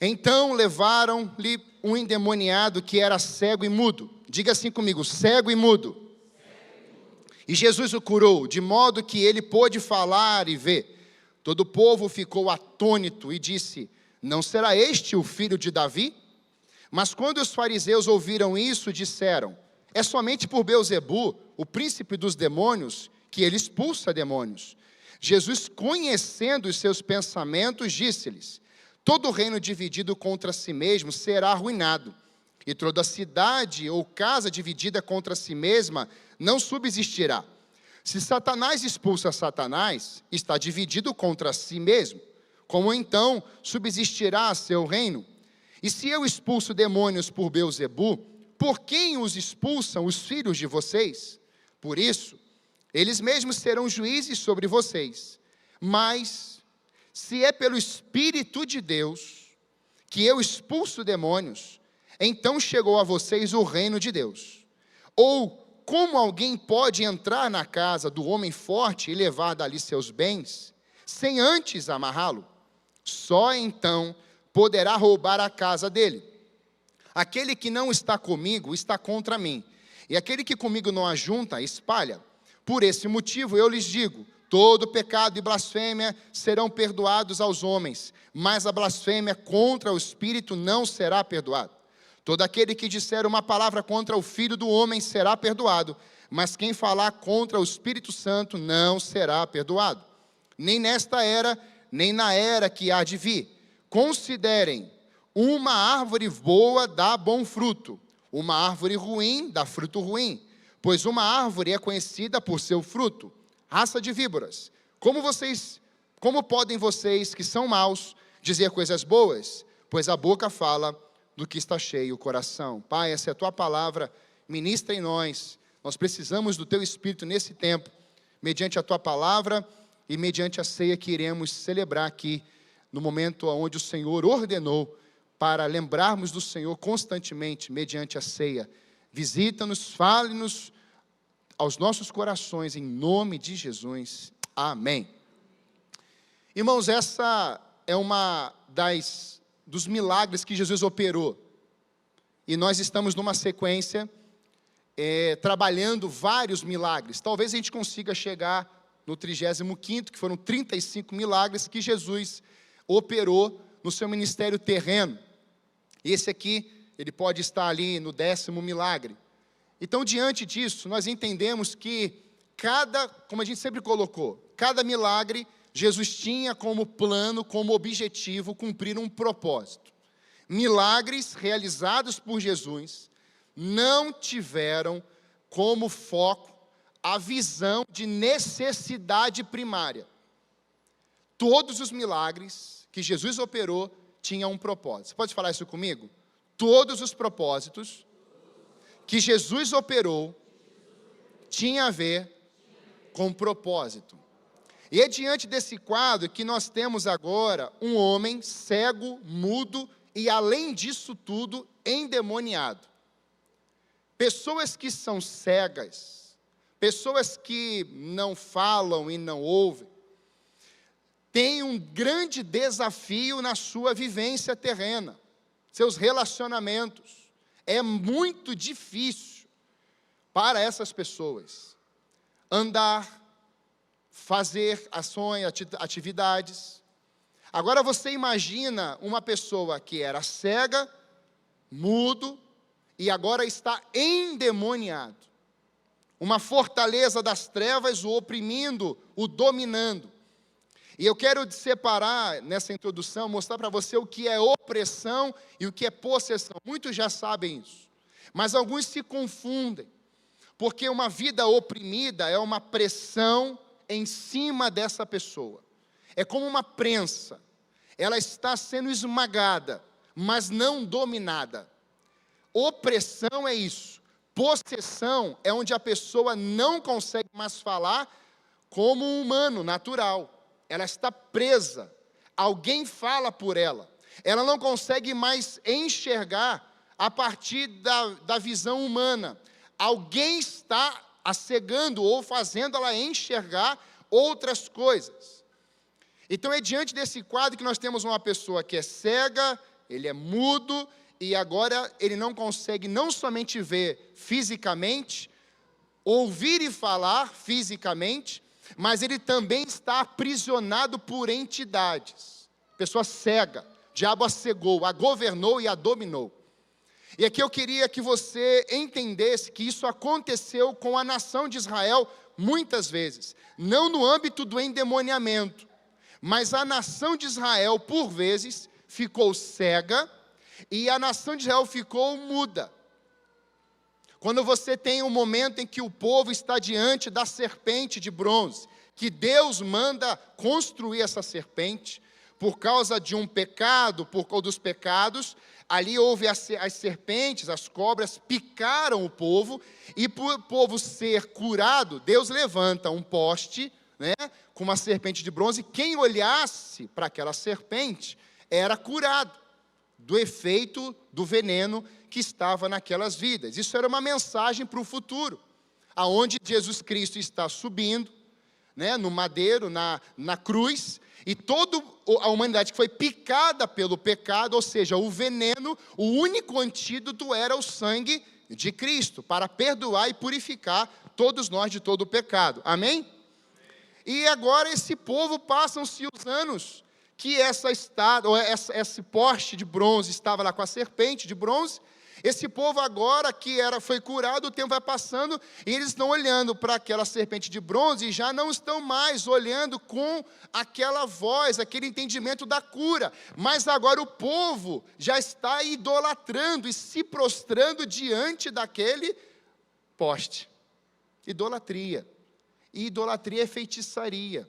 Então levaram-lhe um endemoniado que era cego e mudo. Diga assim comigo, cego e mudo. E Jesus o curou, de modo que ele pôde falar e ver. Todo o povo ficou atônito e disse: não será este o filho de Davi? Mas quando os fariseus ouviram isso, disseram: é somente por Beelzebu, o príncipe dos demônios, que ele expulsa demônios. Jesus, conhecendo os seus pensamentos, disse-lhes: todo reino dividido contra si mesmo será arruinado, e toda cidade ou casa dividida contra si mesma não subsistirá. Se Satanás expulsa Satanás, está dividido contra si mesmo. Como então subsistirá seu reino? E se eu expulso demônios por Beelzebu, por quem os expulsam os filhos de vocês? Por isso, eles mesmos serão juízes sobre vocês. Mas, se é pelo Espírito de Deus que eu expulso demônios, então chegou a vocês o reino de Deus. Ou, como alguém pode entrar na casa do homem forte e levar dali seus bens, sem antes amarrá-lo? Só então poderá roubar a casa dele. Aquele que não está comigo está contra mim, e aquele que comigo não ajunta, espalha. Por esse motivo eu lhes digo: todo pecado e blasfêmia serão perdoados aos homens, mas a blasfêmia contra o Espírito não será perdoada. Todo aquele que disser uma palavra contra o Filho do homem será perdoado, mas quem falar contra o Espírito Santo não será perdoado. Nem nesta era, nem na era que há de vir. Considerem, uma árvore boa dá bom fruto, uma árvore ruim dá fruto ruim, pois uma árvore é conhecida por seu fruto. Raça de víboras, como podem vocês que são maus dizer coisas boas? Pois a boca fala do que está cheio o coração. Pai, essa é a tua palavra, ministra em nós. Nós precisamos do teu Espírito nesse tempo, mediante a tua palavra e mediante a ceia que iremos celebrar aqui, no momento onde o Senhor ordenou para lembrarmos do Senhor constantemente, mediante a ceia. Visita-nos, fale-nos aos nossos corações, em nome de Jesus. Amém. Irmãos, essa é uma dos milagres que Jesus operou. E nós estamos numa sequência, trabalhando vários milagres. Talvez a gente consiga chegar no 35º, que foram 35 milagres que Jesus operou no seu ministério terreno. Esse aqui, ele pode estar ali no 10º milagre. Então, diante disso, nós entendemos que como a gente sempre colocou, cada milagre, Jesus tinha como plano, como objetivo, cumprir um propósito. Milagres realizados por Jesus não tiveram como foco a visão de necessidade primária. Todos os milagres que Jesus operou tinham um propósito. Você pode falar isso comigo? Todos os propósitos que Jesus operou tinham a ver com propósito. E é diante desse quadro que nós temos agora um homem cego, mudo e, além disso tudo, endemoniado. Pessoas que são cegas, pessoas que não falam e não ouvem, têm um grande desafio na sua vivência terrena, seus relacionamentos. É muito difícil para essas pessoas andar, fazer ações, atividades. Agora você imagina uma pessoa que era cega, mudo, e agora está endemoniado. Uma fortaleza das trevas o oprimindo, o dominando. E eu quero separar nessa introdução, mostrar para você o que é opressão e o que é possessão. Muitos já sabem isso, mas alguns se confundem, porque uma vida oprimida é uma pressão em cima dessa pessoa. É como uma prensa, ela está sendo esmagada, mas não dominada. Opressão é isso. Possessão é onde a pessoa não consegue mais falar como um humano, natural. Ela está presa. Alguém fala por ela. Ela não consegue mais enxergar a partir da visão humana. Alguém está a cegando ou fazendo ela enxergar outras coisas. Então é diante desse quadro que nós temos uma pessoa que é cega, ele é mudo, e agora ele não consegue não somente ver fisicamente, ouvir e falar fisicamente, mas ele também está aprisionado por entidades. Pessoa cega, o diabo a cegou, a governou e a dominou. E aqui eu queria que você entendesse que isso aconteceu com a nação de Israel muitas vezes. Não no âmbito do endemoniamento, mas a nação de Israel, por vezes, ficou cega e a nação de Israel ficou muda. Quando você tem um momento em que o povo está diante da serpente de bronze, que Deus manda construir essa serpente, por causa de um pecado, por causa dos pecados, ali houve as serpentes, as cobras picaram o povo, e por o povo ser curado, Deus levanta um poste, né, com uma serpente de bronze, quem olhasse para aquela serpente era curado do efeito do veneno que estava naquelas vidas. Isso era uma mensagem para o futuro, aonde Jesus Cristo está subindo, né, no madeiro, na cruz, e toda a humanidade que foi picada pelo pecado, ou seja, o veneno, o único antídoto era o sangue de Cristo, para perdoar e purificar todos nós de todo o pecado. Amém? E agora esse povo, passam-se os anos, que esse poste de bronze estava lá com a serpente de bronze. Esse povo agora que foi curado, o tempo vai passando, e eles estão olhando para aquela serpente de bronze, e já não estão mais olhando com aquela voz, aquele entendimento da cura, mas agora o povo já está idolatrando e se prostrando diante daquele poste. Idolatria. E idolatria é feitiçaria.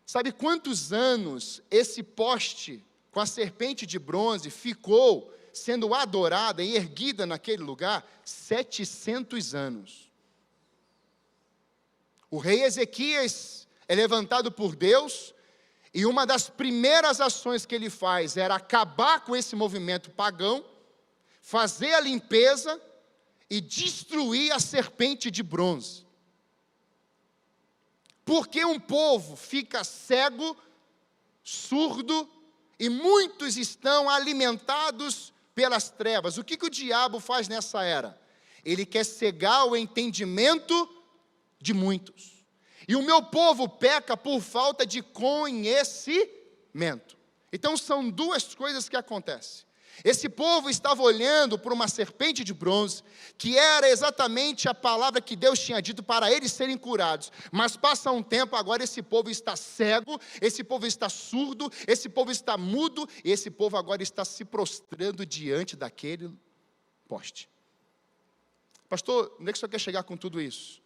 Sabe quantos anos esse poste com a serpente de bronze ficou sendo adorada e erguida naquele lugar? 700 anos. O rei Ezequias é levantado por Deus, e uma das primeiras ações que ele faz era acabar com esse movimento pagão, fazer a limpeza e destruir a serpente de bronze. Porque um povo fica cego, surdo, e muitos estão alimentados pelas trevas. O que o diabo faz nessa era? Ele quer cegar o entendimento de muitos. E o meu povo peca por falta de conhecimento. Então são duas coisas que acontecem. Esse povo estava olhando para uma serpente de bronze, que era exatamente a palavra que Deus tinha dito para eles serem curados. Mas passa um tempo, agora esse povo está cego, esse povo está surdo, esse povo está mudo, e esse povo agora está se prostrando diante daquele poste. Pastor, onde é que o senhor quer chegar com tudo isso?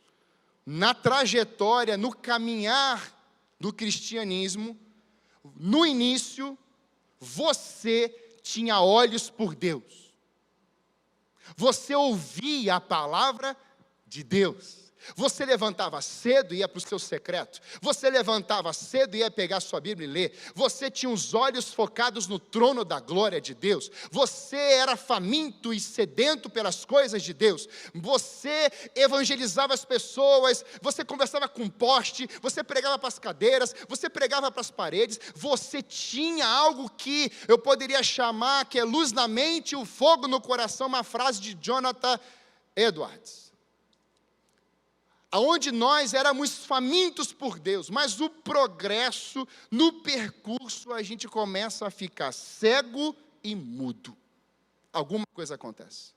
Na trajetória, no caminhar do cristianismo, no início, você tinha olhos por Deus. Você ouvia a palavra de Deus. Você levantava cedo e ia para o seu secreto. Você levantava cedo e ia pegar sua Bíblia e ler. Você tinha os olhos focados no trono da glória de Deus. Você era faminto e sedento pelas coisas de Deus. Você evangelizava as pessoas. Você conversava com o poste. Você pregava para as cadeiras. Você pregava para as paredes. Você tinha algo que eu poderia chamar, que é luz na mente e o fogo no coração. Uma frase de Jonathan Edwards. Onde nós éramos famintos por Deus, mas o progresso, no percurso, a gente começa a ficar cego e mudo. Alguma coisa acontece.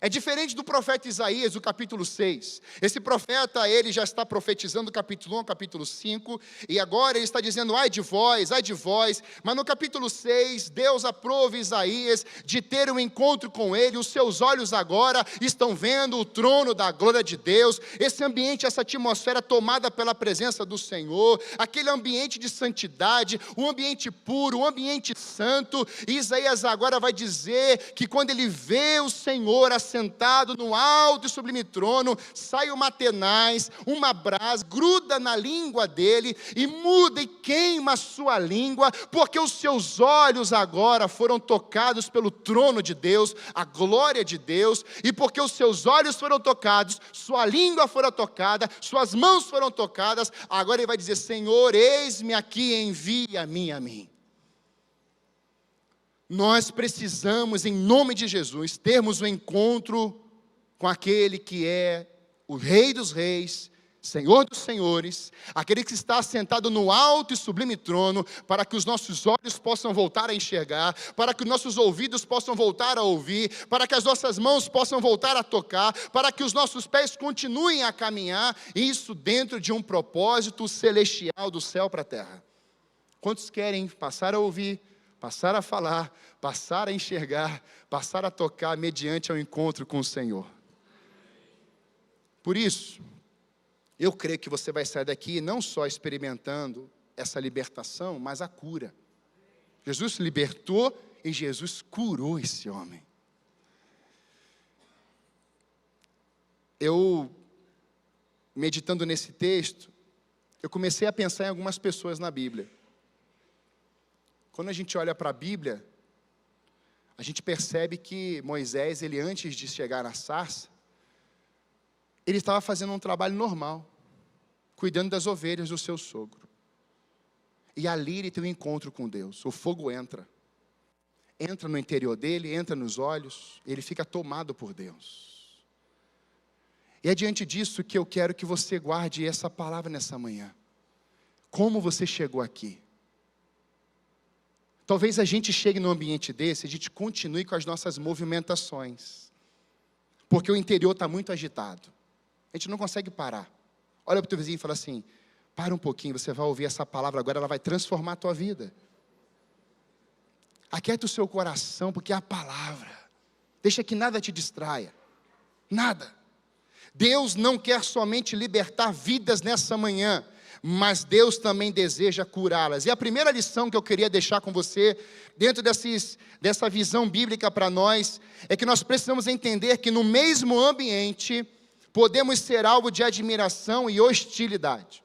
É diferente do profeta Isaías, do capítulo 6. Esse profeta, ele já está profetizando do capítulo 1 ao capítulo 5, e agora ele está dizendo, ai de vós, mas no capítulo 6, Deus aprova Isaías de ter um encontro com ele, os seus olhos agora estão vendo o trono da glória de Deus, esse ambiente, essa atmosfera tomada pela presença do Senhor, aquele ambiente de santidade, um ambiente puro, um ambiente santo. E Isaías agora vai dizer que quando ele vê o Senhor sentado no alto e sublime trono, sai uma tenaz, uma brasa, gruda na língua dele, e muda e queima a sua língua, porque os seus olhos agora foram tocados pelo trono de Deus, a glória de Deus, e porque os seus olhos foram tocados, sua língua foi tocada, suas mãos foram tocadas, agora ele vai dizer, Senhor, eis-me aqui, envia-me a mim. Nós precisamos, em nome de Jesus, termos um encontro com aquele que é o Rei dos Reis, Senhor dos Senhores, aquele que está sentado no alto e sublime trono, para que os nossos olhos possam voltar a enxergar, para que os nossos ouvidos possam voltar a ouvir, para que as nossas mãos possam voltar a tocar, para que os nossos pés continuem a caminhar, isso dentro de um propósito celestial do céu para a terra. Quantos querem passar a ouvir, passar a falar, passar a enxergar, passar a tocar mediante ao encontro com o Senhor? Por isso, eu creio que você vai sair daqui não só experimentando essa libertação, mas a cura. Jesus libertou e Jesus curou esse homem. Eu, meditando nesse texto, eu comecei a pensar em algumas pessoas na Bíblia. Quando a gente olha para a Bíblia, a gente percebe que Moisés, ele antes de chegar na sarça, ele estava fazendo um trabalho normal, cuidando das ovelhas do seu sogro. E ali ele tem um encontro com Deus. O fogo entra no interior dele, entra nos olhos, ele fica tomado por Deus. E é diante disso que eu quero que você guarde essa palavra nessa manhã. Como você chegou aqui? Talvez a gente chegue num ambiente desse, a gente continue com as nossas movimentações, porque o interior está muito agitado. A gente não consegue parar. Olha para o teu vizinho e fala assim: para um pouquinho, você vai ouvir essa palavra agora, ela vai transformar a tua vida. Aquieta o seu coração, porque é a palavra. Deixa que nada te distraia. Nada. Deus não quer somente libertar vidas nessa manhã, mas Deus também deseja curá-las. E a primeira lição que eu queria deixar com você, dentro dessa visão bíblica para nós, é que nós precisamos entender que no mesmo ambiente podemos ser alvo de admiração e hostilidade.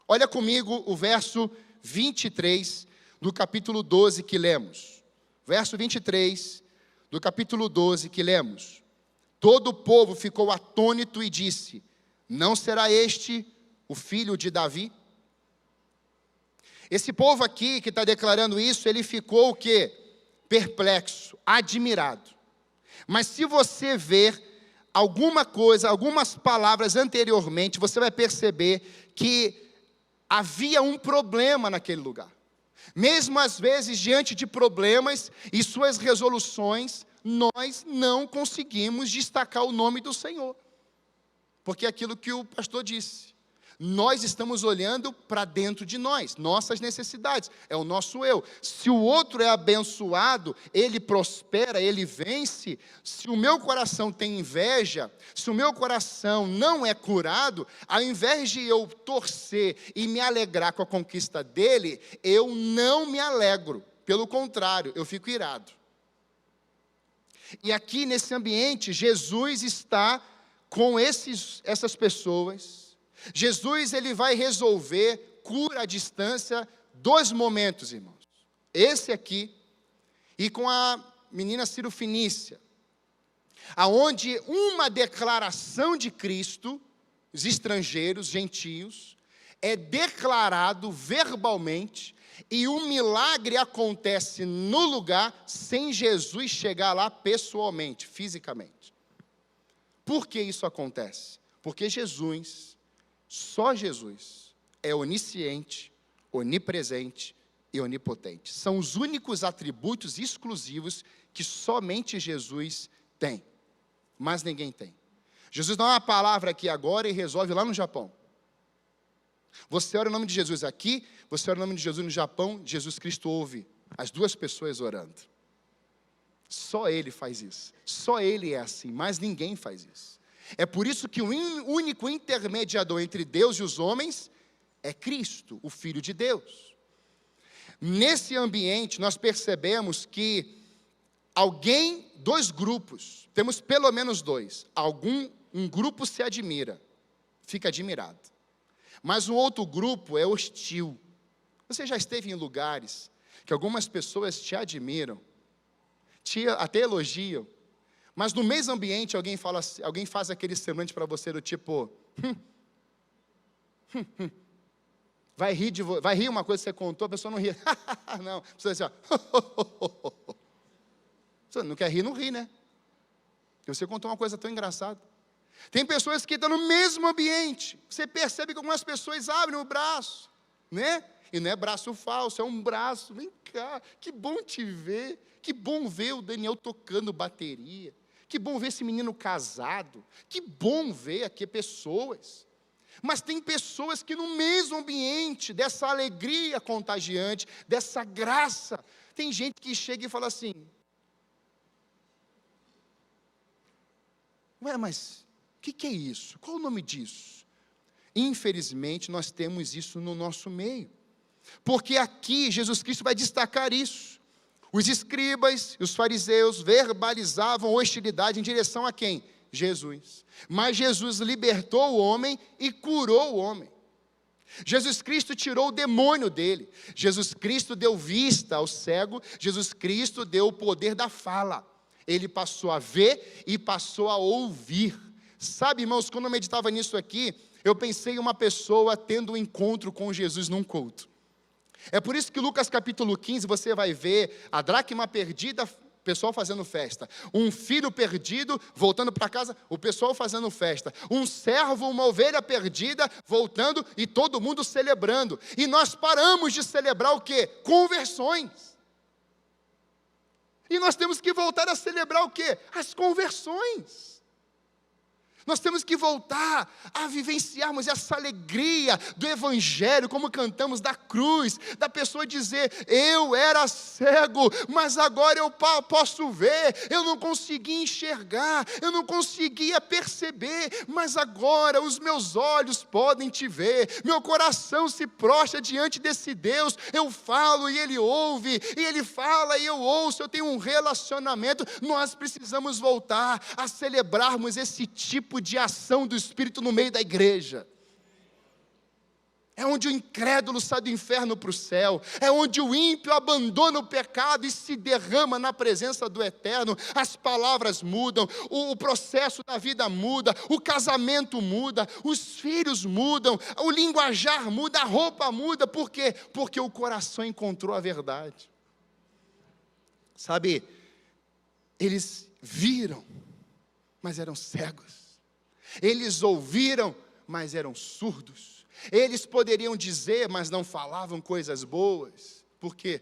Olha comigo o verso 23 do capítulo 12 que lemos. Verso 23 do capítulo 12 que lemos. Todo o povo ficou atônito e disse: não será este o filho de Davi? Esse povo aqui que está declarando isso, ele ficou o quê? Perplexo, admirado. Mas se você ver alguma coisa, algumas palavras anteriormente, você vai perceber que havia um problema naquele lugar. Mesmo às vezes, diante de problemas e suas resoluções, nós não conseguimos destacar o nome do Senhor. Porque é aquilo que o pastor disse. Nós estamos olhando para dentro de nós, nossas necessidades, é o nosso eu. Se o outro é abençoado, ele prospera, ele vence. Se o meu coração tem inveja, se o meu coração não é curado, ao invés de eu torcer e me alegrar com a conquista dele, eu não me alegro. Pelo contrário, eu fico irado. E aqui nesse ambiente, Jesus está com essas pessoas. Jesus, ele vai resolver cura à distância 2 momentos, irmãos. Esse aqui e com a menina Cirofenícia, aonde uma declaração de Cristo, os estrangeiros, gentios, é declarado verbalmente e um milagre acontece no lugar sem Jesus chegar lá pessoalmente, fisicamente. Por que isso acontece? Porque Jesus, só Jesus, é onisciente, onipresente e onipotente. São os únicos atributos exclusivos que somente Jesus tem, mas ninguém tem. Jesus dá uma palavra aqui agora e resolve lá no Japão. Você ora o nome de Jesus aqui, você ora o nome de Jesus no Japão, Jesus Cristo ouve as 2 pessoas orando. Só Ele faz isso. Só Ele é assim, mas ninguém faz isso. É por isso que o único intermediador entre Deus e os homens é Cristo, o Filho de Deus. Nesse ambiente, nós percebemos que 2 grupos, temos pelo menos 2. Um grupo se admira, fica admirado. Mas o outro grupo é hostil. Você já esteve em lugares que algumas pessoas te admiram, até elogiam, mas no mesmo ambiente alguém faz aquele semblante para você do tipo, vai rir uma coisa que você contou, a pessoa não ri, não, a pessoa diz assim, ó, Você não quer rir, não ri, né? Você contou uma coisa tão engraçada. Tem pessoas que estão no mesmo ambiente. Você percebe que algumas pessoas abrem o braço, né? E não é braço falso, é um braço. Vem cá, que bom te ver. Que bom ver o Daniel tocando bateria. Que bom ver esse menino casado. Que bom ver aqui pessoas. Mas tem pessoas que no mesmo ambiente, dessa alegria contagiante, dessa graça, tem gente que chega e fala assim: ué, mas o que é isso? Qual o nome disso? Infelizmente, nós temos isso no nosso meio. Porque aqui, Jesus Cristo vai destacar isso. Os escribas e os fariseus verbalizavam hostilidade em direção a quem? Jesus. Mas Jesus libertou o homem e curou o homem. Jesus Cristo tirou o demônio dele. Jesus Cristo deu vista ao cego. Jesus Cristo deu o poder da fala. Ele passou a ver e passou a ouvir. Sabe, irmãos, quando eu meditava nisso aqui, eu pensei em uma pessoa tendo um encontro com Jesus num culto. É por isso que Lucas capítulo 15, você vai ver a dracma perdida, o pessoal fazendo festa. Um filho perdido, voltando para casa, o pessoal fazendo festa. Um servo, uma ovelha perdida, voltando e todo mundo celebrando. E nós paramos de celebrar o quê? Conversões. E nós temos que voltar a celebrar o quê? As conversões. Nós temos que voltar a vivenciarmos essa alegria do Evangelho, como cantamos, da cruz, da pessoa dizer: eu era cego, mas agora eu posso ver, eu não conseguia enxergar, eu não conseguia perceber, mas agora os meus olhos podem te ver, meu coração se prostra diante desse Deus, eu falo e Ele ouve, e Ele fala e eu ouço, eu tenho um relacionamento. Nós precisamos voltar a celebrarmos esse tipo de ação do Espírito no meio da igreja. É onde o incrédulo sai do inferno para o céu. É onde o ímpio abandona o pecado e se derrama na presença do Eterno. As palavras mudam, o processo da vida muda, o casamento muda, os filhos mudam, o linguajar muda, a roupa muda. Por quê? Porque o coração encontrou a verdade. Sabe, eles viram, mas eram cegos. Eles ouviram, mas eram surdos. Eles poderiam dizer, mas não falavam coisas boas. Por quê?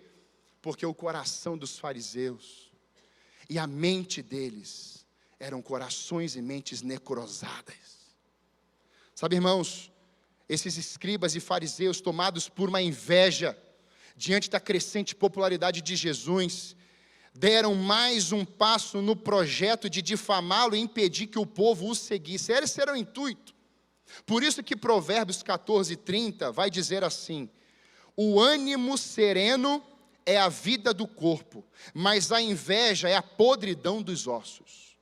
Porque o coração dos fariseus e a mente deles eram corações e mentes necrosadas. Sabe, irmãos, esses escribas e fariseus, tomados por uma inveja diante da crescente popularidade de Jesus, deram mais um passo no projeto de difamá-lo e impedir que o povo o seguisse. Esse era o intuito. Por isso que Provérbios 14:30 vai dizer assim: o ânimo sereno é a vida do corpo, mas a inveja é a podridão dos ossos.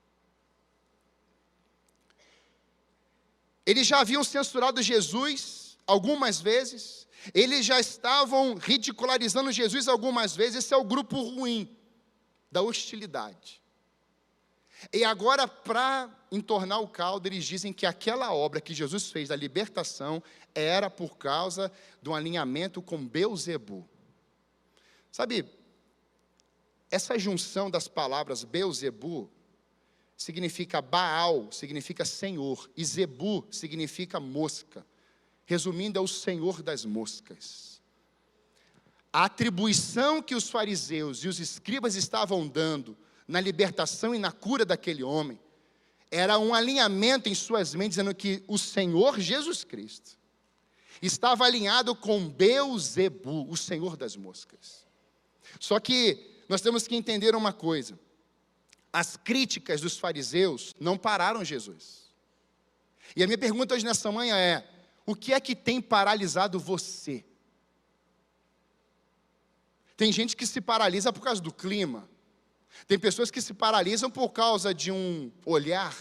Eles já haviam censurado Jesus algumas vezes, eles já estavam ridicularizando Jesus algumas vezes. Esse é o grupo ruim da hostilidade. E agora, para entornar o caldo, eles dizem que aquela obra que Jesus fez da libertação era por causa de um alinhamento com Beelzebu. Sabe, essa junção das palavras Beelzebu significa Baal, significa Senhor, e Zebu significa mosca. Resumindo, é o Senhor das moscas. A atribuição que os fariseus e os escribas estavam dando na libertação e na cura daquele homem era um alinhamento em suas mentes, dizendo que o Senhor Jesus Cristo estava alinhado com Beelzebu, o Senhor das moscas. Só que nós temos que entender uma coisa: as críticas dos fariseus não pararam Jesus. E a minha pergunta hoje nessa manhã é: o que é que tem paralisado você? Tem gente que se paralisa por causa do clima. Tem pessoas que se paralisam por causa de um olhar.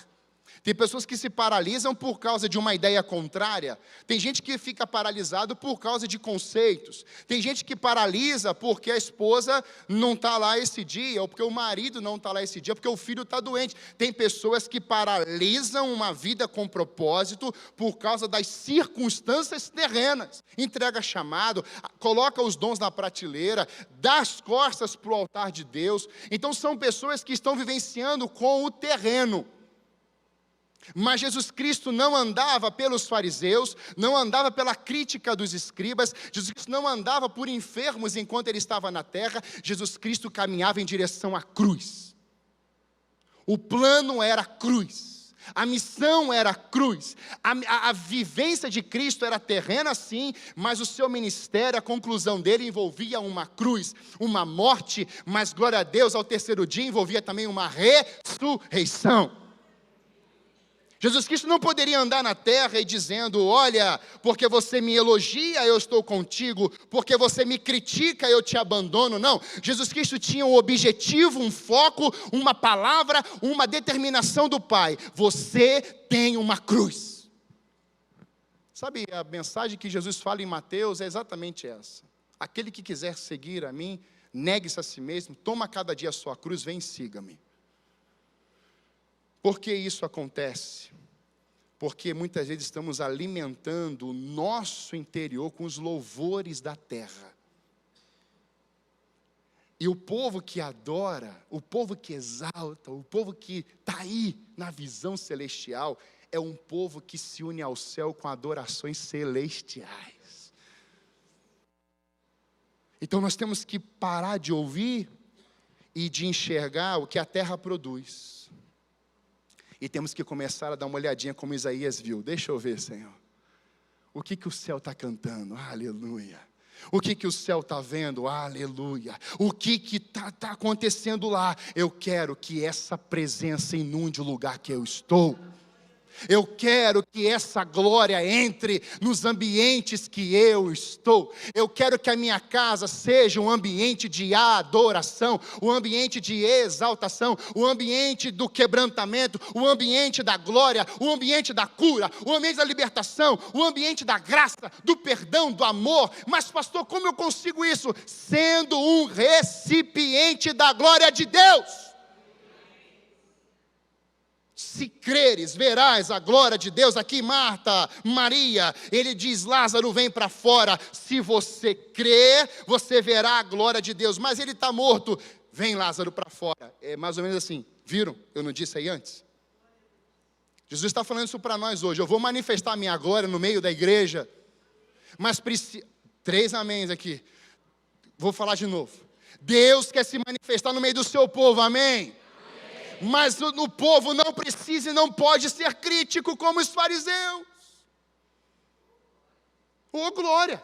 Tem pessoas que se paralisam por causa de uma ideia contrária. Tem gente que fica paralisado por causa de conceitos. Tem gente que paralisa porque a esposa não está lá esse dia, ou porque o marido não está lá esse dia, porque o filho está doente. Tem pessoas que paralisam uma vida com propósito por causa das circunstâncias terrenas. Entrega chamado, coloca os dons na prateleira, dá as costas para o altar de Deus. Então são pessoas que estão vivenciando com o terreno. Mas Jesus Cristo não andava pelos fariseus, não andava pela crítica dos escribas, Jesus Cristo não andava por enfermos enquanto ele estava na terra, Jesus Cristo caminhava em direção à cruz. O plano era a cruz, a missão era a cruz, a vivência de Cristo era terrena sim, mas o seu ministério, a conclusão dele envolvia uma cruz, uma morte, mas glória a Deus, ao terceiro dia envolvia também uma ressurreição. Jesus Cristo não poderia andar na terra e dizendo, olha, porque você me elogia, eu estou contigo, porque você me critica, eu te abandono. Não, Jesus Cristo tinha um objetivo, um foco, uma palavra, uma determinação do Pai. Você tem uma cruz. Sabe, a mensagem que Jesus fala em Mateus é exatamente essa. Aquele que quiser seguir a mim, negue-se a si mesmo, toma cada dia a sua cruz, vem e siga-me. Por que isso acontece? Porque muitas vezes estamos alimentando o nosso interior com os louvores da terra. E o povo que adora, o povo que exalta, o povo que está aí na visão celestial, é um povo que se une ao céu com adorações celestiais. Então nós temos que parar de ouvir e de enxergar o que a terra produz. E temos que começar a dar uma olhadinha como Isaías viu. Deixa eu ver, Senhor. O que o céu está cantando? Aleluia. O que o céu está vendo? Aleluia. O que está acontecendo lá? Eu quero que essa presença inunde o lugar que eu estou. Eu quero que essa glória entre nos ambientes que eu estou. Eu quero que a minha casa seja um ambiente de adoração, um ambiente de exaltação, um ambiente do quebrantamento, um ambiente da glória, um ambiente da cura, um ambiente da libertação, um ambiente da graça, do perdão, do amor. Mas pastor, como eu consigo isso? Sendo um recipiente da glória de Deus. Se creres, verás a glória de Deus. Aqui Marta, Maria, ele diz, Lázaro vem para fora. Se você crer, você verá a glória de Deus. Mas ele está morto, vem Lázaro para fora. É mais ou menos assim, viram? Eu não disse aí antes? Jesus está falando isso para nós hoje. Eu vou manifestar a minha glória no meio da igreja. Mas precisa, 3 améns aqui. Vou falar de novo. Deus quer se manifestar no meio do seu povo, amém? Mas o povo não precisa e não pode ser crítico como os fariseus. Oh, glória!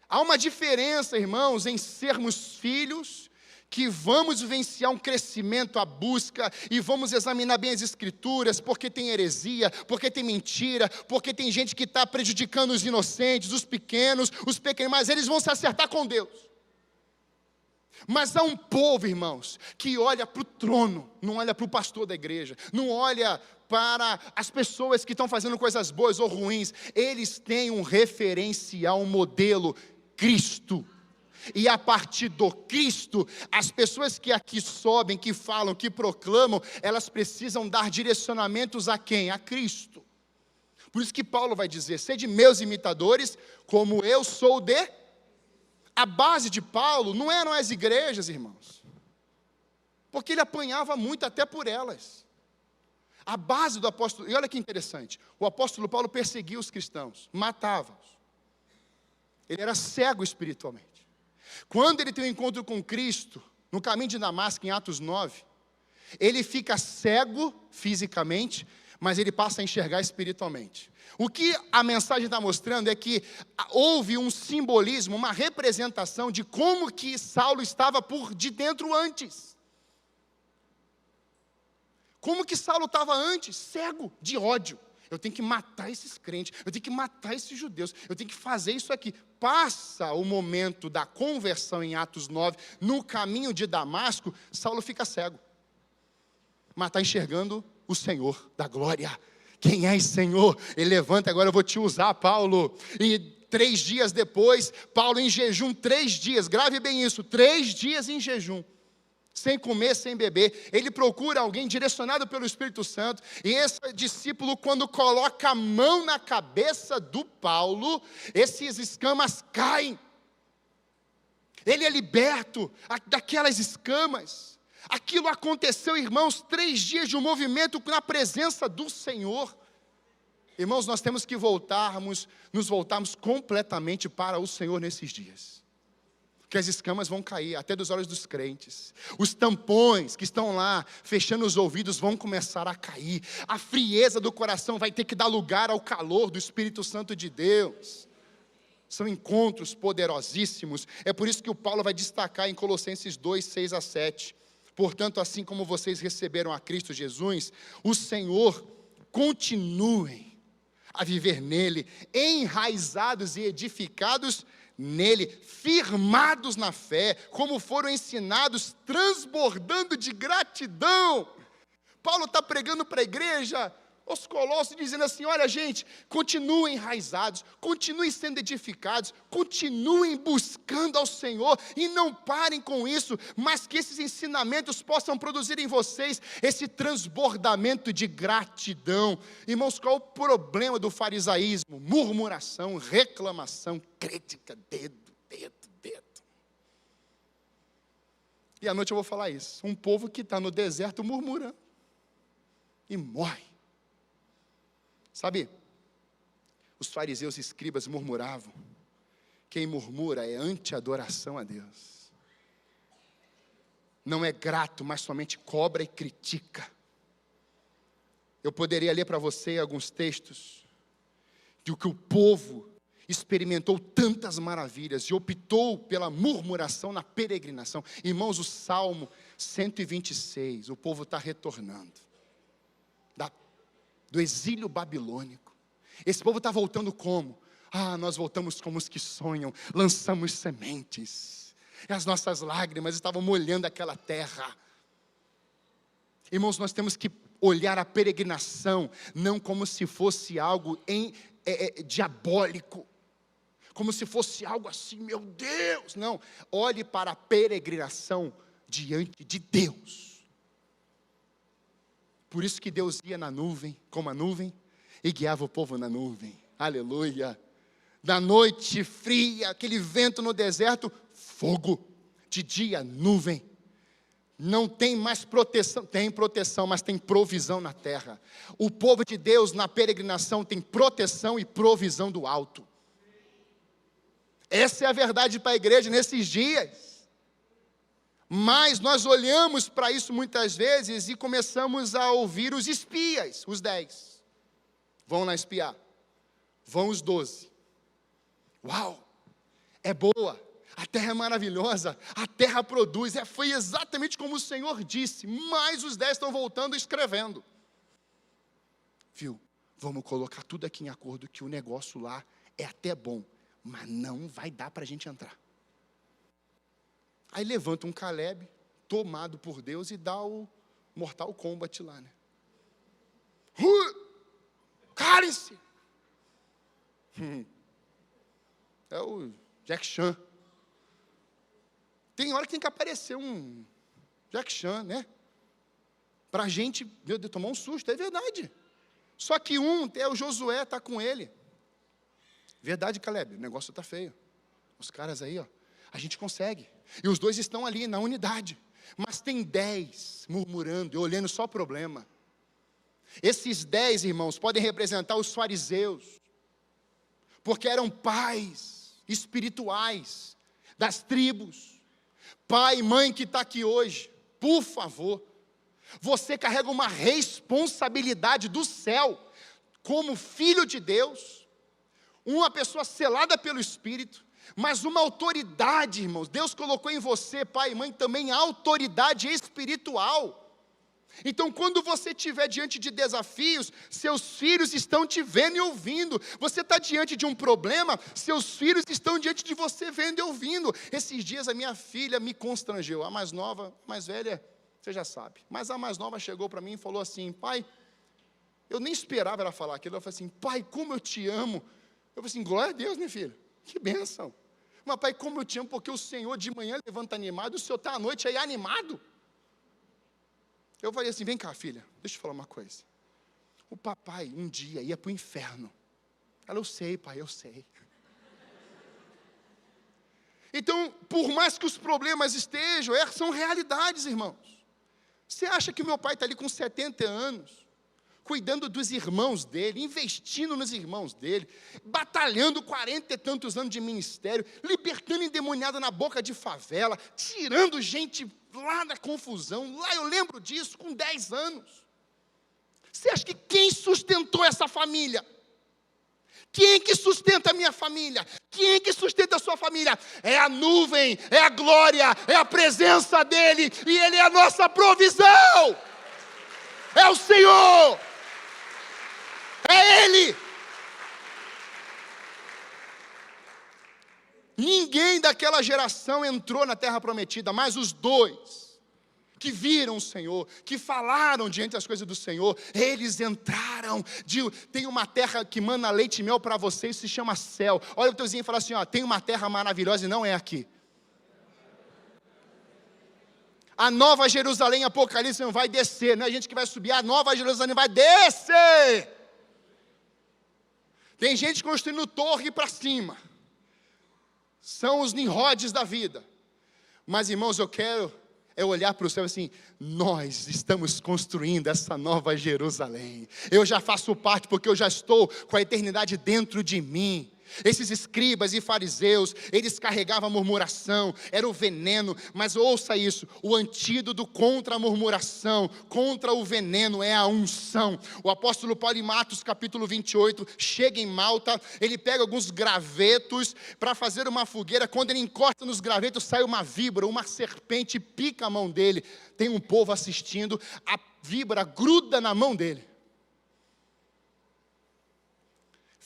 Há uma diferença, irmãos, em sermos filhos, que vamos vivenciar um crescimento, a busca, e vamos examinar bem as escrituras, porque tem heresia, porque tem mentira, porque tem gente que está prejudicando os inocentes, os pequenos, mas eles vão se acertar com Deus. Mas há um povo, irmãos, que olha para o trono, não olha para o pastor da igreja, não olha para as pessoas que estão fazendo coisas boas ou ruins. Eles têm um referencial, um modelo, Cristo. E a partir do Cristo, as pessoas que aqui sobem, que falam, que proclamam, elas precisam dar direcionamentos a quem? A Cristo. Por isso que Paulo vai dizer, sede meus imitadores, como eu sou de... A base de Paulo não eram as igrejas, irmãos, porque ele apanhava muito até por elas. A base do apóstolo, e olha que interessante, o apóstolo Paulo perseguia os cristãos, matava-os. Ele era cego espiritualmente. Quando ele tem um encontro com Cristo, no caminho de Damasco, em Atos 9, ele fica cego fisicamente, mas ele passa a enxergar espiritualmente. O que a mensagem está mostrando é que houve um simbolismo, uma representação de como que Saulo estava por de dentro antes. Como que Saulo estava antes? Cego, de ódio. Eu tenho que matar esses crentes, eu tenho que matar esses judeus, eu tenho que fazer isso aqui. Passa o momento da conversão em Atos 9, no caminho de Damasco, Saulo fica cego. Mas está enxergando o Senhor da glória. Quem é esse Senhor? Ele levanta, agora eu vou te usar, Paulo. E 3 dias depois, Paulo em jejum, 3 dias, grave bem isso, 3 dias em jejum, sem comer, sem beber, ele procura alguém direcionado pelo Espírito Santo, e esse discípulo, quando coloca a mão na cabeça do Paulo, esses escamas caem, ele é liberto daquelas escamas. Aquilo aconteceu, irmãos, 3 dias de um movimento na presença do Senhor. Irmãos, nós temos que nos voltarmos completamente para o Senhor nesses dias. Que as escamas vão cair, até dos olhos dos crentes. Os tampões que estão lá, fechando os ouvidos, vão começar a cair. A frieza do coração vai ter que dar lugar ao calor do Espírito Santo de Deus. São encontros poderosíssimos. É por isso que o Paulo vai destacar em Colossenses 2, 6 a 7. Portanto, assim como vocês receberam a Cristo Jesus, o Senhor, continuem a viver nele, enraizados e edificados nele, firmados na fé, como foram ensinados, transbordando de gratidão. Paulo está pregando para a igreja, os Colossos, dizendo assim: olha gente, continuem enraizados, continuem sendo edificados, continuem buscando ao Senhor, e não parem com isso, mas que esses ensinamentos possam produzir em vocês esse transbordamento de gratidão. Irmãos, qual o problema do farisaísmo? Murmuração, reclamação, crítica, dedo. E à noite eu vou falar isso, um povo que está no deserto murmurando, e morre. Sabe, os fariseus e escribas murmuravam. Quem murmura é anti-adoração a Deus. Não é grato, mas somente cobra e critica. Eu poderia ler para você alguns textos de que o povo experimentou tantas maravilhas e optou pela murmuração na peregrinação. Irmãos, o Salmo 126, o povo está retornando do exílio babilônico. Esse povo está voltando como? Nós voltamos como os que sonham, lançamos sementes, e as nossas lágrimas estavam molhando aquela terra. Irmãos, nós temos que olhar a peregrinação, não como se fosse algo diabólico, como se fosse algo assim, meu Deus, não, olhe para a peregrinação diante de Deus. Por isso que Deus ia na nuvem, como a nuvem, e guiava o povo na nuvem, aleluia. Da noite fria, aquele vento no deserto, fogo. De dia, nuvem. Não tem mais proteção, tem proteção, mas tem provisão na terra. O povo de Deus na peregrinação tem proteção e provisão do alto. Essa é a verdade para a igreja nesses dias. Mas nós olhamos para isso muitas vezes e começamos a ouvir os espias, os 10. Vão lá espiar. Vão os 12. Uau! É boa, a terra é maravilhosa, a terra produz. Foi exatamente como o Senhor disse, mas os 10 estão voltando e escrevendo. Viu? Vamos colocar tudo aqui em acordo que o negócio lá é até bom, mas não vai dar para a gente entrar. Aí levanta um Caleb, tomado por Deus, e dá o Mortal Kombat lá, né? Calem-se! É o Jack Chan. Tem hora que tem que aparecer um Jack Chan, né? Para a gente, meu Deus, tomar um susto, é verdade. Só que o Josué, está com ele. Verdade, Caleb, o negócio está feio. Os caras aí, a gente consegue. E os 2 estão ali na unidade. Mas tem 10 murmurando e olhando só o problema. Esses 10, irmãos, podem representar os fariseus. Porque eram pais espirituais das tribos. Pai e mãe que está aqui hoje, por favor. Você carrega uma responsabilidade do céu. Como filho de Deus. Uma pessoa selada pelo Espírito. Mas uma autoridade, irmãos, Deus colocou em você, pai e mãe, também autoridade espiritual. Então, quando você estiver diante de desafios, seus filhos estão te vendo e ouvindo. Você está diante de um problema, seus filhos estão diante de você vendo e ouvindo. Esses dias a minha filha me constrangeu, a mais nova, a mais velha, você já sabe. Mas a mais nova chegou para mim e falou assim: pai, eu nem esperava ela falar aquilo. Ela falou assim: pai, como eu te amo. Eu falei assim: glória a Deus, minha filha, que bênção. Mas pai, como eu te amo, porque o Senhor de manhã levanta animado, o Senhor está à noite aí animado. Eu falei assim: vem cá, filha, deixa eu te falar uma coisa. O papai um dia ia para o inferno. Ela: eu sei, pai, eu sei. Então, por mais que os problemas estejam, são realidades, irmãos. Você acha que o meu pai está ali com 70 anos, cuidando dos irmãos dele, investindo nos irmãos dele, batalhando 40 e tantos anos de ministério, libertando endemoniado na boca de favela, tirando gente lá da confusão? Lá eu lembro disso, com 10 anos. Você acha que quem sustentou essa família? Quem que sustenta a minha família? Quem que sustenta a sua família? É a nuvem, é a glória, é a presença dEle, e Ele é a nossa provisão. É o Senhor. É Ele. Ninguém daquela geração entrou na terra prometida, mas os dois que viram o Senhor, que falaram diante das coisas do Senhor, eles entraram. Tem uma terra que mana leite e mel para vocês, se chama céu. Olha o teu vizinho e fala assim: ó, tem uma terra maravilhosa e não é aqui. A Nova Jerusalém, Apocalipse, não vai descer, não é a gente que vai subir, a Nova Jerusalém vai descer. Tem gente construindo torre para cima, são os Nimrodes da vida. Mas irmãos, eu quero olhar para o céu assim: nós estamos construindo essa Nova Jerusalém. Eu já faço parte, porque eu já estou com a eternidade dentro de mim. Esses escribas e fariseus, eles carregavam a murmuração, era o veneno. Mas ouça isso: o antídoto contra a murmuração, contra o veneno, é a unção. O apóstolo Paulo, em Atos capítulo 28, chega em Malta, ele pega alguns gravetos para fazer uma fogueira. Quando ele encosta nos gravetos, sai uma víbora, uma serpente, pica a mão dele. Tem um povo assistindo, a víbora gruda na mão dele.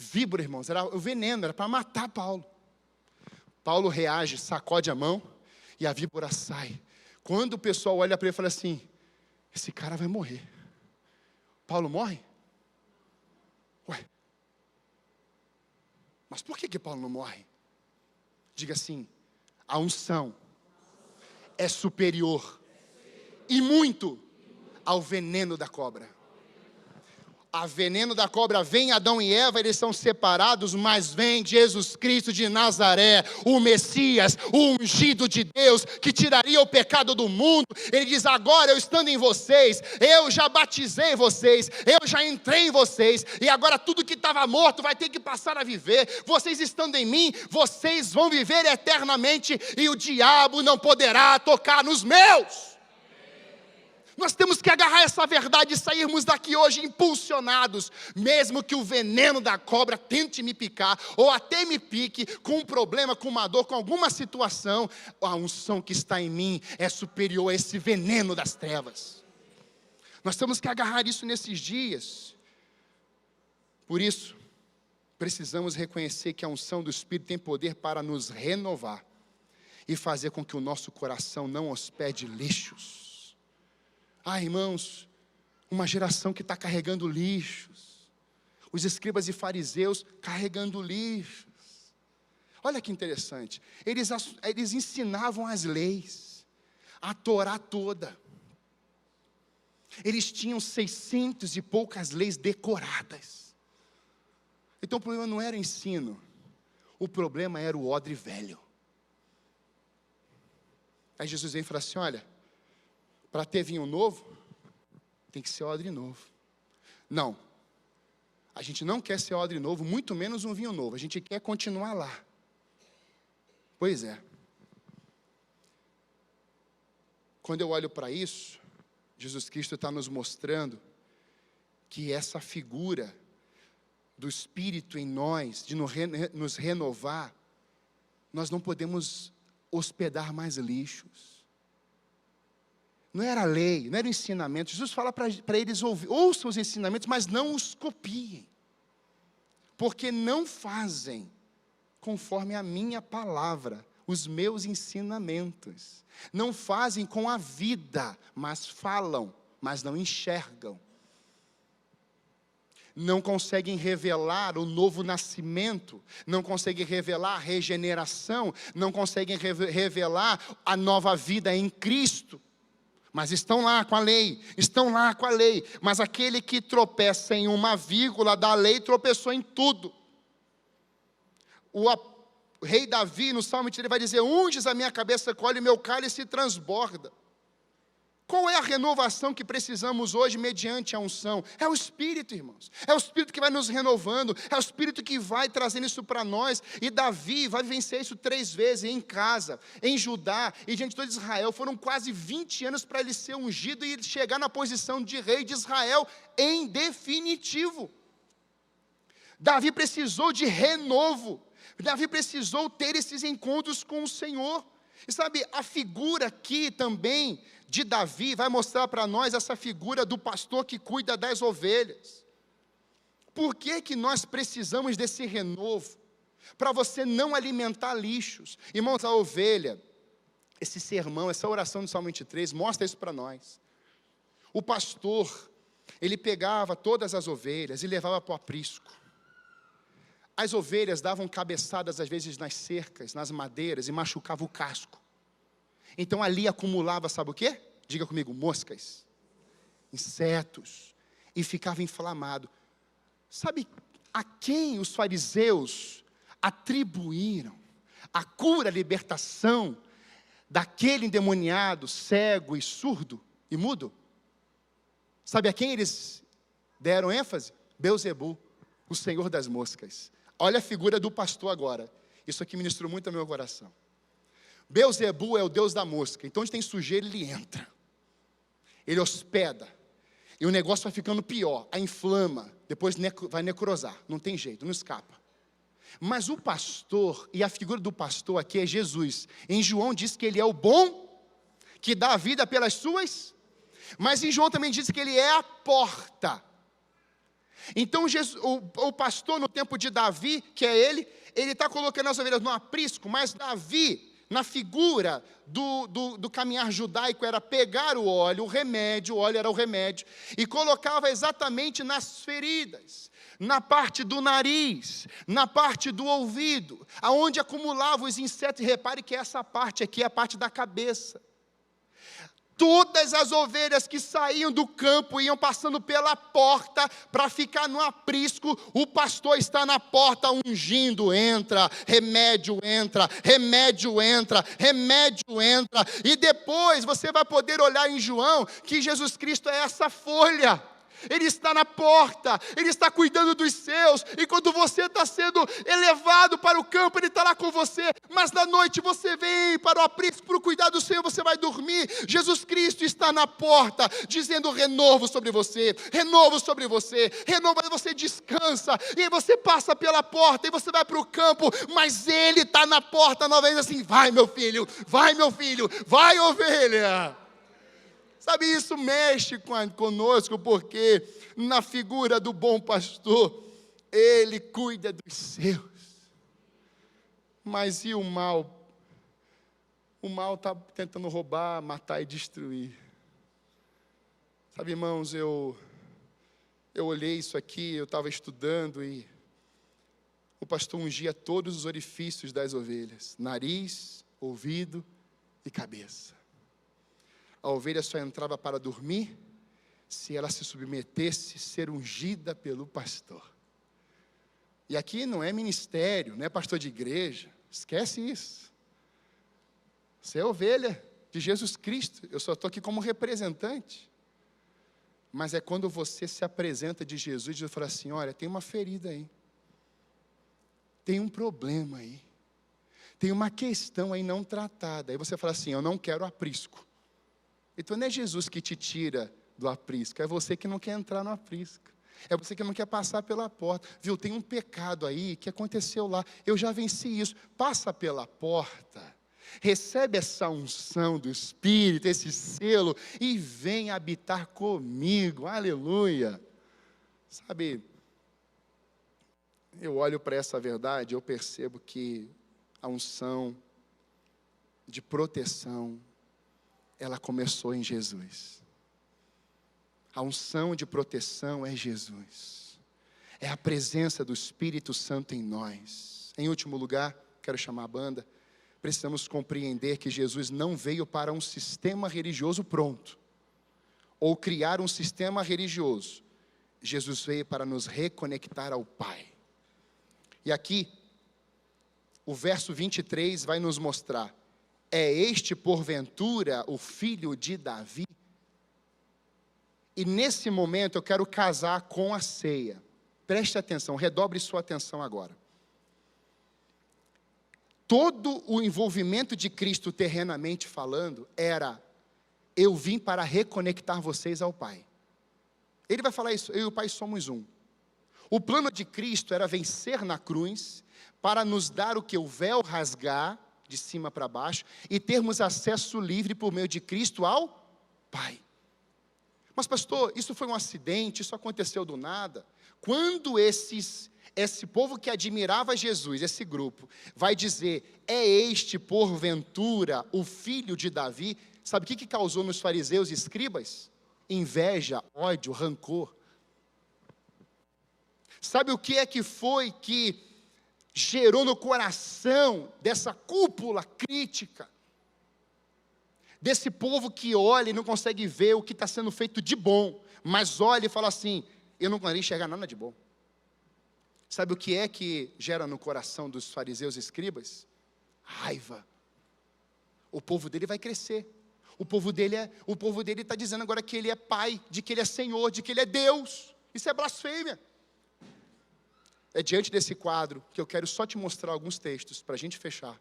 Víbora, irmãos, era o veneno, era para matar Paulo. Paulo reage, sacode a mão e a víbora sai. Quando o pessoal olha para ele e fala assim: esse cara vai morrer. Paulo morre? Ué, mas por que Paulo não morre? Diga assim: a unção é superior e muito ao veneno da cobra. A veneno da cobra vem Adão e Eva, eles são separados, mas vem Jesus Cristo de Nazaré, o Messias, o ungido de Deus, que tiraria o pecado do mundo. Ele diz: agora eu estando em vocês, eu já batizei vocês, eu já entrei em vocês, e agora tudo que estava morto vai ter que passar a viver. Vocês estando em mim, vocês vão viver eternamente, e o diabo não poderá tocar nos meus. Nós temos que agarrar essa verdade e sairmos daqui hoje impulsionados. Mesmo que o veneno da cobra tente me picar, ou até me pique, com um problema, com uma dor, com alguma situação, a unção que está em mim é superior a esse veneno das trevas. Nós temos que agarrar isso nesses dias. Por isso, precisamos reconhecer que a unção do Espírito tem poder para nos renovar e fazer com que o nosso coração não hospede lixos. Irmãos, uma geração que está carregando lixos. Os escribas e fariseus carregando lixos. Olha que interessante. Eles ensinavam as leis, a Torá toda. Eles tinham 600 e poucas leis decoradas. Então o problema não era o ensino. O problema era o odre velho. Aí Jesus vem e fala assim: olha, para ter vinho novo, tem que ser odre novo. Não, a gente não quer ser odre novo, muito menos um vinho novo. A gente quer continuar lá. Pois é. Quando eu olho para isso, Jesus Cristo está nos mostrando que essa figura do Espírito em nós, de nos renovar, nós não podemos hospedar mais lixos. Não era a lei, não era o ensinamento. Jesus fala para eles: ouçam os ensinamentos, mas não os copiem, porque não fazem conforme a minha palavra. os meus ensinamentos. Não fazem com a vida, mas falam, mas não enxergam. Não conseguem revelar o novo nascimento, não conseguem revelar a regeneração, não conseguem revelar a nova vida em Cristo. Mas estão lá com a lei, mas aquele que tropeça em uma vírgula da lei, tropeçou em tudo. O rei Davi, no Salmo 23, vai dizer: unges a minha cabeça, colhe meu cálice e transborda. Qual é a renovação que precisamos hoje mediante a unção? É o Espírito, irmãos. É o Espírito que vai nos renovando, é o Espírito que vai trazendo isso para nós. E Davi vai vencer isso 3 vezes em casa, em Judá e diante de todo Israel. Foram quase 20 anos para ele ser ungido e chegar na posição de rei de Israel em definitivo. Davi precisou de renovo. Davi precisou ter esses encontros com o Senhor. E sabe, a figura aqui também de Davi vai mostrar para nós essa figura do pastor que cuida das ovelhas. Por que que nós precisamos desse renovo? Para você não alimentar lixos. Irmãos, a ovelha, esse sermão, essa oração do Salmo 23, mostra isso para nós. O pastor, ele pegava todas as ovelhas e levava para o aprisco. As ovelhas davam cabeçadas, às vezes, nas cercas, nas madeiras, e machucavam o casco. Então, ali acumulava, sabe o quê? Diga comigo: moscas, insetos, e ficava inflamado. Sabe a quem os fariseus atribuíram a cura, a libertação daquele endemoniado, cego e surdo e mudo? Sabe a quem eles deram ênfase? Beelzebu, o senhor das moscas. Olha a figura do pastor agora. Isso aqui ministrou muito ao meu coração. Beelzebu é o deus da mosca. Então, onde tem sujeira, ele entra. Ele hospeda. E o negócio vai ficando pior. Aí inflama. Depois vai necrosar. Não tem jeito, não escapa. Mas o pastor, e a figura do pastor aqui é Jesus. Em João diz que ele é o bom, que dá a vida pelas suas. Mas em João também diz que ele é a porta. Então o pastor no tempo de Davi, que é ele está colocando as ovelhas no aprisco, mas Davi, na figura do caminhar judaico, era pegar o óleo era o remédio, e colocava exatamente nas feridas, na parte do nariz, na parte do ouvido, aonde acumulava os insetos. E repare que essa parte aqui é a parte da cabeça. Todas as ovelhas que saíam do campo iam passando pela porta para ficar no aprisco. O pastor está na porta ungindo, entra, remédio entra, remédio entra, remédio entra. E depois você vai poder olhar em João que Jesus Cristo é essa folha. Ele está na porta, Ele está cuidando dos seus, e quando você está sendo elevado para o campo, Ele está lá com você, mas na noite você vem para o aprisco, para o cuidado do Senhor, você vai dormir. Jesus Cristo está na porta, dizendo renovo sobre você, renovo sobre você, renovo, você descansa, e aí você passa pela porta, e você vai para o campo, mas Ele está na porta, novamente assim: vai meu filho, vai ovelha. Sabe, isso mexe conosco, porque na figura do bom pastor, ele cuida dos seus. Mas e o mal? O mal está tentando roubar, matar e destruir. Sabe, irmãos, eu olhei isso aqui, eu estava estudando, e o pastor ungia todos os orifícios das ovelhas: nariz, ouvido e cabeça. A ovelha só entrava para dormir se ela se submetesse a ser ungida pelo pastor. E aqui não é ministério, não é pastor de igreja, esquece isso. Você é ovelha de Jesus Cristo, eu só estou aqui como representante. Mas é quando você se apresenta de Jesus e fala assim: olha, tem uma ferida aí, tem um problema aí, tem uma questão aí não tratada. Aí você fala assim: eu não quero aprisco. Então não é Jesus que te tira do aprisco, é você que não quer entrar no aprisco, é você que não quer passar pela porta. Viu, tem um pecado aí que aconteceu lá, eu já venci isso. Passa pela porta, recebe essa unção do Espírito, esse selo, e vem habitar comigo. Aleluia. Sabe, eu olho para essa verdade, eu percebo que a unção, de proteção, ela começou em Jesus. A unção de proteção é Jesus. É a presença do Espírito Santo em nós. Em último lugar, quero chamar a banda. Precisamos compreender que Jesus não veio para um sistema religioso pronto, ou criar um sistema religioso. Jesus veio para nos reconectar ao Pai. E aqui, o verso 23 vai nos mostrar: é este porventura o filho de Davi? E nesse momento eu quero casar com a ceia. Preste atenção, redobre sua atenção agora. Todo o envolvimento de Cristo terrenamente falando era: eu vim para reconectar vocês ao Pai. Ele vai falar isso: eu e o Pai somos um. O plano de Cristo era vencer na cruz, para nos dar o que? O véu rasgar, de cima para baixo, e termos acesso livre por meio de Cristo ao Pai. Mas pastor, isso foi um acidente, isso aconteceu do nada. Quando esse povo que admirava Jesus, esse grupo, vai dizer: é este porventura o filho de Davi? Sabe o que causou nos fariseus e escribas? Inveja, ódio, rancor. Sabe o que foi que gerou no coração dessa cúpula crítica? Desse povo que olha e não consegue ver o que está sendo feito de bom, mas olha e fala assim: eu não consigo enxergar nada de bom. Sabe o que gera no coração dos fariseus e escribas? Raiva. O povo dele vai crescer. O povo dele está dizendo agora que ele é pai, de que ele é Senhor, de que ele é Deus. Isso é blasfêmia. É diante desse quadro que eu quero só te mostrar alguns textos para a gente fechar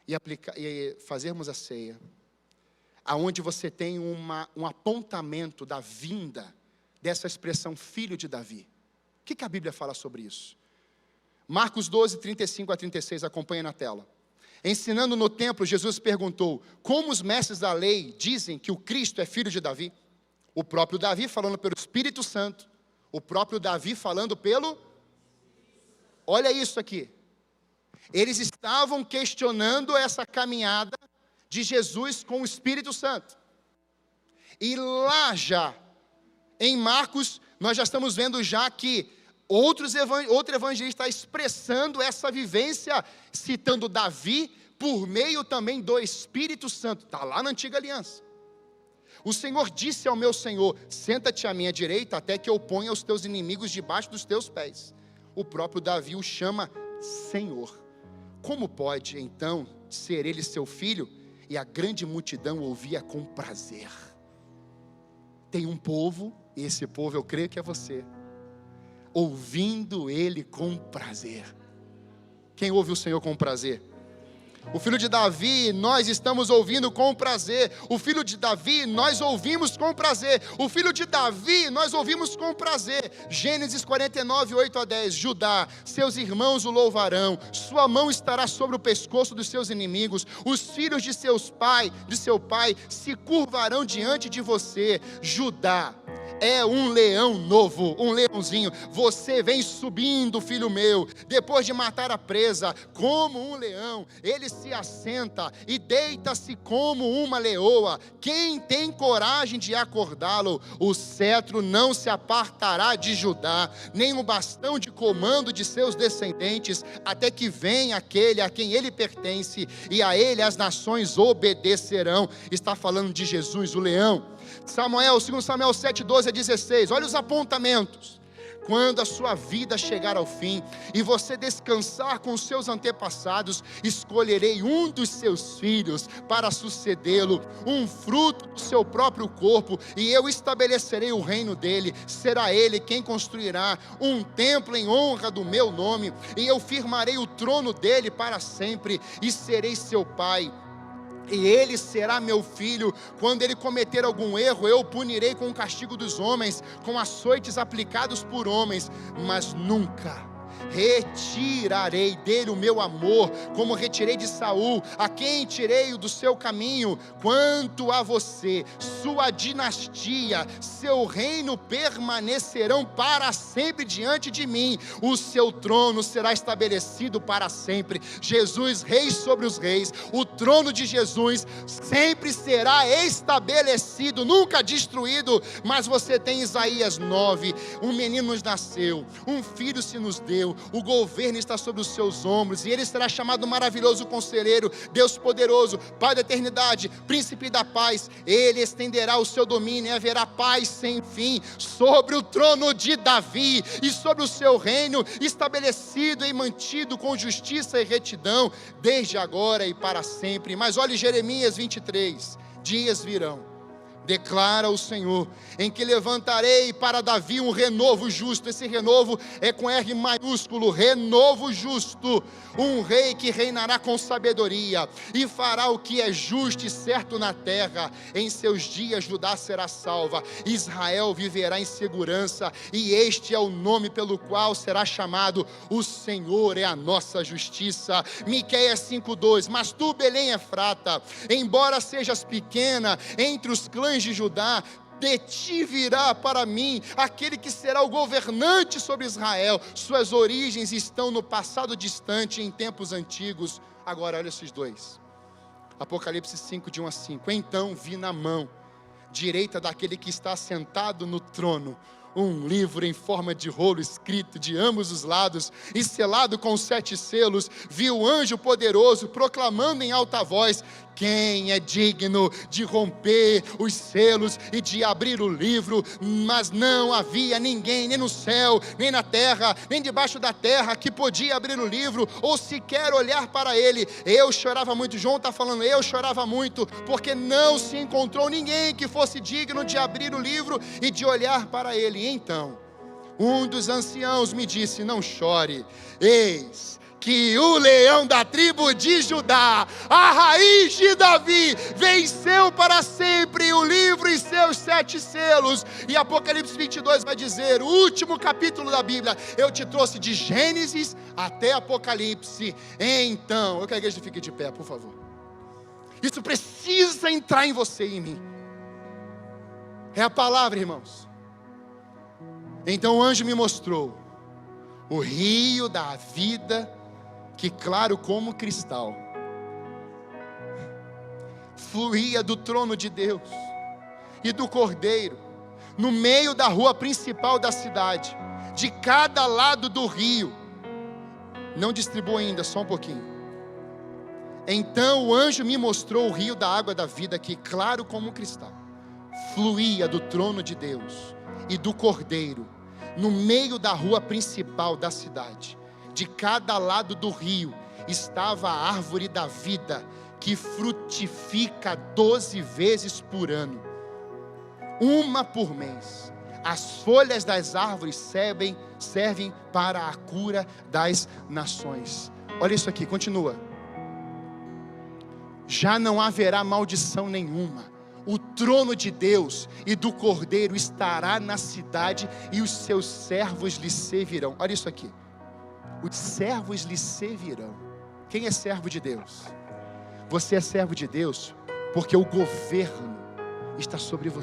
e fazermos a ceia, aonde você tem um apontamento da vinda dessa expressão filho de Davi. O que a Bíblia fala sobre isso? Marcos 12, 35 a 36, acompanha na tela. Ensinando no templo, Jesus perguntou: como os mestres da lei dizem que o Cristo é filho de Davi? O próprio Davi falando pelo Espírito Santo. O próprio Davi falando pelo... Olha isso aqui. Eles estavam questionando essa caminhada de Jesus com o Espírito Santo. E lá já, em Marcos, nós já estamos vendo já que outro evangelista está expressando essa vivência, citando Davi, por meio também do Espírito Santo. Está lá na Antiga Aliança. O Senhor disse ao meu Senhor: senta-te à minha direita, até que eu ponha os teus inimigos debaixo dos teus pés. O próprio Davi o chama Senhor. Como pode, então, ser ele seu filho? E a grande multidão ouvia com prazer. Tem um povo, e esse povo eu creio que é você, ouvindo ele com prazer. Quem ouve o Senhor com prazer? O filho de Davi, nós estamos ouvindo com prazer. O filho de Davi, nós ouvimos com prazer. O filho de Davi, nós ouvimos com prazer. Gênesis 49, 8 a 10. Judá, seus irmãos o louvarão. Sua mão estará sobre o pescoço dos seus inimigos. Os filhos de seu pai se curvarão diante de você. Judá é um leão novo, um leãozinho. Você vem subindo, filho meu, depois de matar a presa, como um leão. Ele se assenta e deita-se como uma leoa. Quem tem coragem de acordá-lo? O cetro não se apartará de Judá, nem o bastão de comando de seus descendentes, até que venha aquele a quem ele pertence, e a ele as nações obedecerão. Está falando de Jesus, o leão. 2 Samuel 7, 12 a 16, olha os apontamentos. Quando a sua vida chegar ao fim, e você descansar com os seus antepassados, escolherei um dos seus filhos para sucedê-lo, um fruto do seu próprio corpo, e eu estabelecerei o reino dele. Será ele quem construirá um templo em honra do meu nome, e eu firmarei o trono dele para sempre, e serei seu pai, e ele será meu filho. Quando ele cometer algum erro, eu o punirei com o castigo dos homens, com açoites aplicados por homens, mas nunca retirarei dele o meu amor, como retirei de Saul, a quem tirei do seu caminho. Quanto a você, sua dinastia, seu reino permanecerão para sempre diante de mim, o seu trono será estabelecido para sempre. Jesus, rei sobre os reis, o trono de Jesus sempre será estabelecido, nunca destruído. Mas você tem Isaías 9, um menino nos nasceu, um filho se nos deu, o governo está sobre os seus ombros, e ele será chamado maravilhoso conselheiro, Deus poderoso, Pai da eternidade, príncipe da paz. Ele estenderá o seu domínio e haverá paz sem fim sobre o trono de Davi e sobre o seu reino, estabelecido e mantido com justiça e retidão, desde agora e para sempre. Mas olhe Jeremias 23, dias virão, declara o Senhor, em que levantarei para Davi um renovo justo. Esse renovo é com R maiúsculo, renovo justo. Um rei que reinará com sabedoria e fará o que é justo e certo na terra. Em seus dias Judá será salva, Israel viverá em segurança, e este é o nome pelo qual será chamado: o Senhor é a nossa justiça. Miqueias 5:2. Mas tu, Belém Efrata, embora sejas pequena entre os clãs de Judá, de ti virá para mim aquele que será o governante sobre Israel. Suas origens estão no passado distante, em tempos antigos. Agora olha esses dois, Apocalipse 5, de 1 a 5. Então vi na mão direita daquele que está sentado no trono um livro em forma de rolo, escrito de ambos os lados e selado com 7 selos. Vi o anjo poderoso proclamando em alta voz: quem é digno de romper os selos e de abrir o livro? Mas não havia ninguém, nem no céu, nem na terra, nem debaixo da terra, que podia abrir o livro, ou sequer olhar para ele. Eu chorava muito. João está falando, eu chorava muito, porque não se encontrou ninguém que fosse digno de abrir o livro e de olhar para ele. Então um dos anciãos me disse: não chore, eis que o leão da tribo de Judá, a raiz de Davi, venceu para sempre. O livro e seus 7 selos. E Apocalipse 22 vai dizer, o último capítulo da Bíblia, eu te trouxe de Gênesis até Apocalipse. Então, eu quero que a igreja fique de pé, por favor. Isso precisa entrar em você e em mim. É a palavra, irmãos. Então o anjo me mostrou o rio da vida, que claro como cristal, fluía do trono de Deus e do Cordeiro, no meio da rua principal da cidade, de cada lado do rio. Não distribuo ainda, só um pouquinho. Então o anjo me mostrou o rio da água da vida, que claro como cristal, fluía do trono de Deus e do Cordeiro, no meio da rua principal da cidade. De cada lado do rio estava a árvore da vida, que frutifica 12 vezes por ano, uma por mês. As folhas das árvores servem para a cura das nações. Olha isso aqui, continua. Já não haverá maldição nenhuma. O trono de Deus e do Cordeiro estará na cidade, e os seus servos lhe servirão. Olha isso aqui. Os servos lhe servirão. Quem é servo de Deus? Você é servo de Deus porque o governo está sobre você.